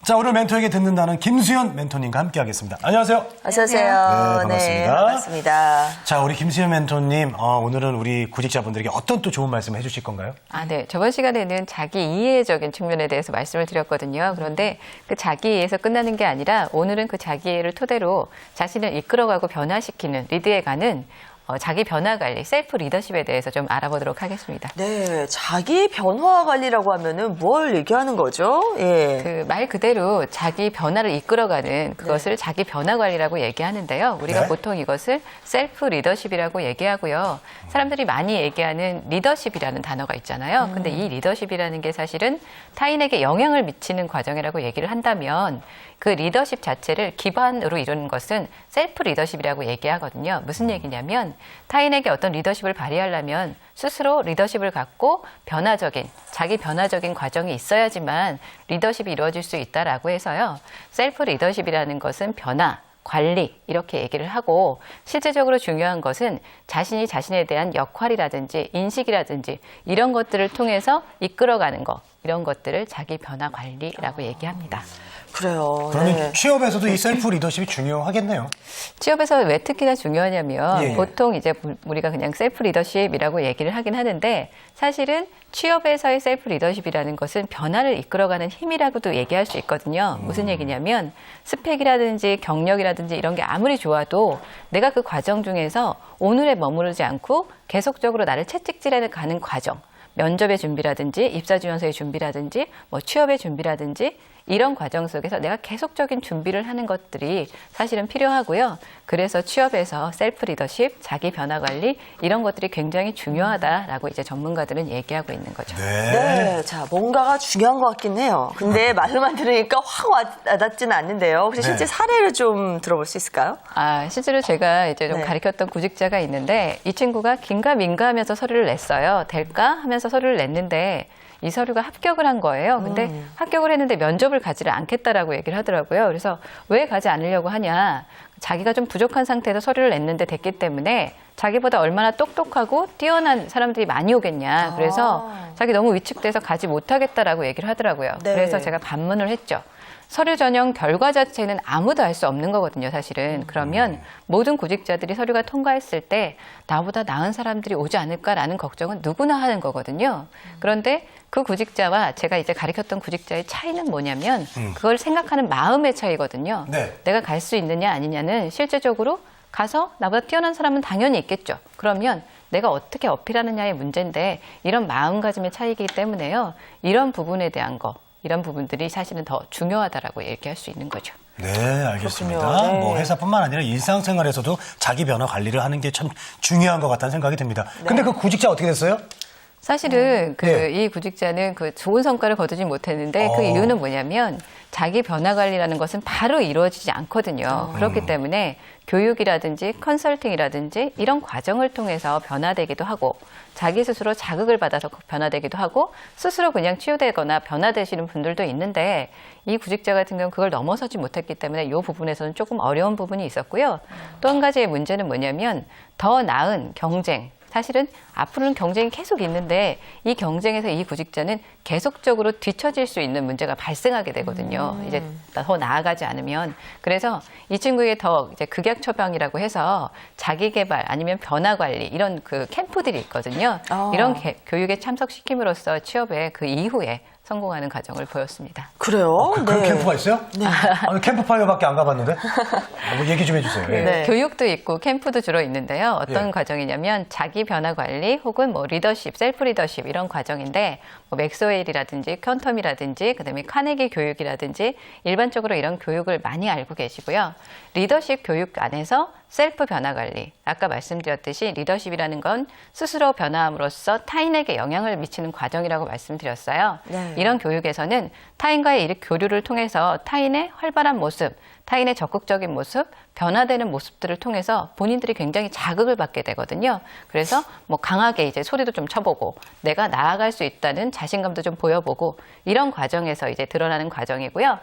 자, 오늘 멘토에게 듣는다는 김수현 멘토님과 함께하겠습니다. 안녕하세요. 어서 오세요. 네, 반갑습니다. 네, 반갑습니다. 자, 우리 김수현 멘토님, 오늘은 우리 구직자분들에게 어떤 또 좋은 말씀을 해주실 건가요? 네. 저번 시간에는 자기 이해적인 측면에 대해서 말씀을 드렸거든요. 그런데 그 자기 이해에서 끝나는 게 아니라 오늘은 그 자기 이해를 토대로 자신을 이끌어가고 변화시키는, 리드해가는 자기 변화 관리, 셀프 리더십에 대해서 좀 알아보도록 하겠습니다. 네, 자기 변화 관리라고 하면은 뭘 얘기하는 거죠? 예. 그 말 그대로 자기 변화를 이끌어가는 그것을 자기 변화 관리라고 얘기하는데요. 우리가 네. 보통 이것을 셀프 리더십이라고 얘기하고요. 사람들이 많이 얘기하는 리더십이라는 단어가 있잖아요. 근데 이 리더십이라는 게 사실은 타인에게 영향을 미치는 과정이라고 얘기를 한다면 그 리더십 자체를 기반으로 이루는 것은 셀프 리더십이라고 얘기하거든요. 무슨 얘기냐면 타인에게 어떤 리더십을 발휘하려면 스스로 리더십을 갖고 자기 변화적인 과정이 있어야지만 리더십이 이루어질 수 있다라고 해서요. 셀프 리더십이라는 것은 변화, 관리 이렇게 얘기를 하고 실제적으로 중요한 것은 자신이 자신에 대한 역할이라든지 인식이라든지 이런 것들을 통해서 이끌어가는 것 이런 것들을 자기 변화 관리라고 얘기합니다. 그래요. 그러면 네. 취업에서도 이 셀프 리더십이 중요하겠네요. 취업에서 왜 특히나 중요하냐면 예. 보통 이제 우리가 그냥 셀프 리더십이라고 얘기를 하긴 하는데 사실은 취업에서의 셀프 리더십이라는 것은 변화를 이끌어가는 힘이라고도 얘기할 수 있거든요. 무슨 얘기냐면 스펙이라든지 경력이라든지 이런 게 아무리 좋아도 내가 그 과정 중에서 오늘에 머무르지 않고 계속적으로 나를 채찍질해 가는 과정, 면접의 준비라든지 입사지원서의 준비라든지 뭐 취업의 준비라든지 이런 과정 속에서 내가 계속적인 준비를 하는 것들이 사실은 필요하고요. 그래서 취업에서 셀프 리더십, 자기 변화 관리 이런 것들이 굉장히 중요하다라고 이제 전문가들은 얘기하고 있는 거죠. 네, 자, 뭔가가 중요한 것 같긴 해요. 근데 말로만 들으니까 확 와닿지는 않는데요. 혹시 실제 네. 사례를 좀 들어볼 수 있을까요? 실제로 제가 이제 좀 네. 가르쳤던 구직자가 있는데 이 친구가 긴가민가 하면서 서류를 냈어요. 될까? 하면서 서류를 냈는데 이 서류가 합격을 한 거예요. 근데 합격을 했는데 면접을 가지를 않겠다라고 얘기를 하더라고요. 그래서 왜 가지 않으려고 하냐. 자기가 좀 부족한 상태에서 서류를 냈는데 됐기 때문에 자기보다 얼마나 똑똑하고 뛰어난 사람들이 많이 오겠냐. 그래서 자기 너무 위축돼서 가지 못하겠다라고 얘기를 하더라고요. 네. 그래서 제가 반문을 했죠. 서류 전형 결과 자체는 아무도 알 수 없는 거거든요, 사실은. 그러면 모든 구직자들이 서류가 통과했을 때 나보다 나은 사람들이 오지 않을까라는 걱정은 누구나 하는 거거든요. 그런데 그 구직자와 제가 이제 가르쳤던 구직자의 차이는 뭐냐면 그걸 생각하는 마음의 차이거든요. 네. 내가 갈 수 있느냐 아니냐는 실제적으로 가서 나보다 뛰어난 사람은 당연히 있겠죠. 그러면 내가 어떻게 어필하느냐의 문제인데 이런 마음가짐의 차이이기 때문에요. 이런 부분에 대한 이런 부분들이 사실은 더 중요하다라고 얘기할 수 있는 거죠. 네, 알겠습니다. 그렇군요. 네. 뭐 회사뿐만 아니라 일상생활에서도 자기 변화 관리를 하는 게 참 중요한 것 같다는 생각이 듭니다. 근데 그 구직자 어떻게 됐어요? 사실은 네. 이 구직자는 그 좋은 성과를 거두지 못했는데 그 이유는 뭐냐면 자기 변화 관리라는 것은 바로 이루어지지 않거든요. 그렇기 때문에 교육이라든지 컨설팅이라든지 이런 과정을 통해서 변화되기도 하고 자기 스스로 자극을 받아서 변화되기도 하고 스스로 그냥 치유되거나 변화되시는 분들도 있는데 이 구직자 같은 경우는 그걸 넘어서지 못했기 때문에 이 부분에서는 조금 어려운 부분이 있었고요. 또 한 가지의 문제는 뭐냐면 더 나은 경쟁, 사실은 앞으로는 경쟁이 계속 있는데 이 경쟁에서 이 구직자는 계속적으로 뒤처질 수 있는 문제가 발생하게 되거든요. 이제 더 나아가지 않으면. 그래서 이 친구에게 더 이제 극약 처방이라고 해서 자기 개발 아니면 변화 관리 이런 그 캠프들이 있거든요. 이런 교육에 참석시킴으로써 취업에 그 이후에 성공하는 과정을 보였습니다. 그래요? 그런 캠프가 있어요? 네. 캠프파이어밖에 안 가봤는데? 뭐 얘기 좀 해주세요. 예. 네. 교육도 있고 캠프도 주로 있는데요. 어떤 예. 과정이냐면 자기 변화 관리 혹은 뭐 리더십, 셀프 리더십 이런 과정인데 뭐 맥스웰이라든지 퀀텀이라든지 그다음에 카네기 교육이라든지 일반적으로 이런 교육을 많이 알고 계시고요. 리더십 교육 안에서 셀프 변화 관리. 아까 말씀드렸듯이 리더십이라는 건 스스로 변화함으로써 타인에게 영향을 미치는 과정이라고 말씀드렸어요. 네. 이런 교육에서는 타인과의 교류를 통해서 타인의 활발한 모습, 타인의 적극적인 모습, 변화되는 모습들을 통해서 본인들이 굉장히 자극을 받게 되거든요. 그래서 뭐 강하게 이제 소리도 좀 쳐보고 내가 나아갈 수 있다는 자신감도 좀 보여보고 이런 과정에서 이제 드러나는 과정이고요.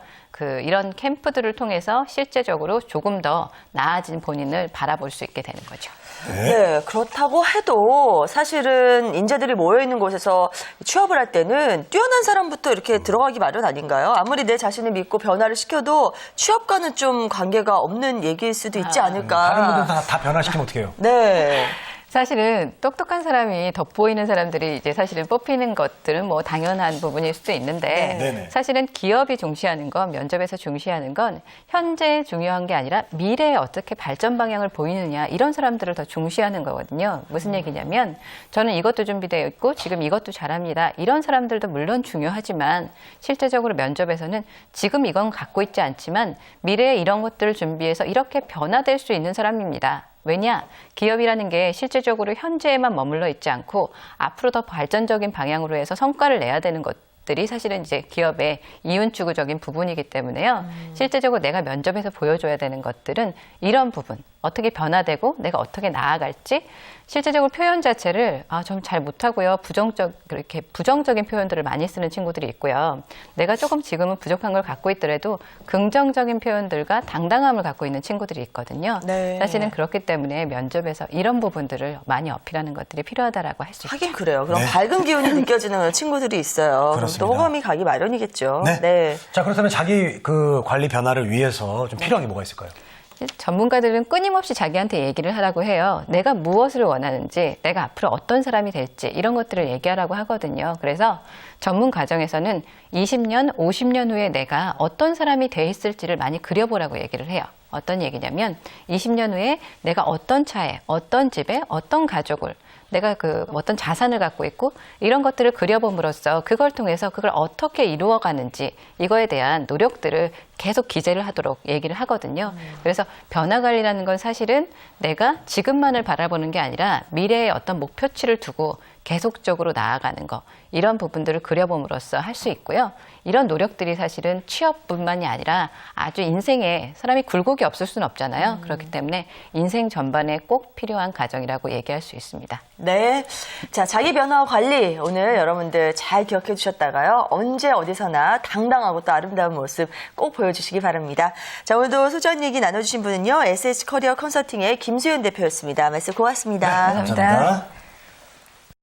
이런 캠프들을 통해서 실제적으로 조금 더 나아진 본인을 바라볼 수 있게 되는 거죠. 네, 그렇다고 해도 사실은 인재들이 모여있는 곳에서 취업을 할 때는 뛰어난 사람부터 이렇게 들어가기 마련 아닌가요? 아무리 내 자신을 믿고 변화를 시켜도 취업과는 좀 관계가 없는 얘기일 수도 있지 않을까. 다른 분들 다 변화시키면 어떡해요? 네. 사실은 똑똑한 사람이 돋보이는 사람들이 이제 사실은 뽑히는 것들은 뭐 당연한 부분일 수도 있는데 네네. 사실은 기업이 중시하는 건 면접에서 중시하는 건 현재 중요한 게 아니라 미래에 어떻게 발전 방향을 보이느냐 이런 사람들을 더 중시하는 거거든요. 무슨 얘기냐면 저는 이것도 준비되어 있고 지금 이것도 잘합니다. 이런 사람들도 물론 중요하지만 실제적으로 면접에서는 지금 이건 갖고 있지 않지만 미래에 이런 것들을 준비해서 이렇게 변화될 수 있는 사람입니다. 왜냐? 기업이라는 게 실질적으로 현재에만 머물러 있지 않고 앞으로 더 발전적인 방향으로 해서 성과를 내야 되는 것들이 사실은 이제 기업의 이윤추구적인 부분이기 때문에요. 실제적으로 내가 면접에서 보여줘야 되는 것들은 이런 부분, 어떻게 변화되고 내가 어떻게 나아갈지 실제적으로 표현 자체를 좀 잘 못하고요. 그렇게 부정적인 표현들을 많이 쓰는 친구들이 있고요. 내가 조금 지금은 부족한 걸 갖고 있더라도 긍정적인 표현들과 당당함을 갖고 있는 친구들이 있거든요. 네. 사실은 그렇기 때문에 면접에서 이런 부분들을 많이 어필하는 것들이 필요하다라고 할 수 있죠. 하긴 그래요. 그럼 네. 밝은 기운이 느껴지는 친구들이 있어요. 그럼 그렇습니다. 또 호감이 가기 마련이겠죠. 네. 자, 그렇다면 자기 관리 변화를 위해서 좀 필요한 게 뭐가 있을까요? 전문가들은 끊임없이 자기한테 얘기를 하라고 해요. 내가 무엇을 원하는지, 내가 앞으로 어떤 사람이 될지 이런 것들을 얘기하라고 하거든요. 그래서 전문 과정에서는 20년, 50년 후에 내가 어떤 사람이 돼 있을지를 많이 그려보라고 얘기를 해요. 어떤 얘기냐면 20년 후에 내가 어떤 차에, 어떤 집에, 어떤 가족을 내가 어떤 자산을 갖고 있고 이런 것들을 그려봄으로써 그걸 통해서 그걸 어떻게 이루어가는지 이거에 대한 노력들을 계속 기재를 하도록 얘기를 하거든요. 그래서 변화관리라는 건 사실은 내가 지금만을 바라보는 게 아니라 미래의 어떤 목표치를 두고 계속적으로 나아가는 거 이런 부분들을 그려봄으로써 할 수 있고요. 이런 노력들이 사실은 취업뿐만이 아니라 아주 인생에 사람이 굴곡이 없을 수는 없잖아요. 그렇기 때문에 인생 전반에 꼭 필요한 과정이라고 얘기할 수 있습니다. 네. 자, 자기 변화 관리 오늘 여러분들 잘 기억해 주셨다가요. 언제 어디서나 당당하고 또 아름다운 모습 꼭 보여주시기 바랍니다. 자, 오늘도 소중한 얘기 나눠주신 분은요. SH 커리어 컨설팅의 김수현 대표였습니다. 말씀 고맙습니다. 감사합니다.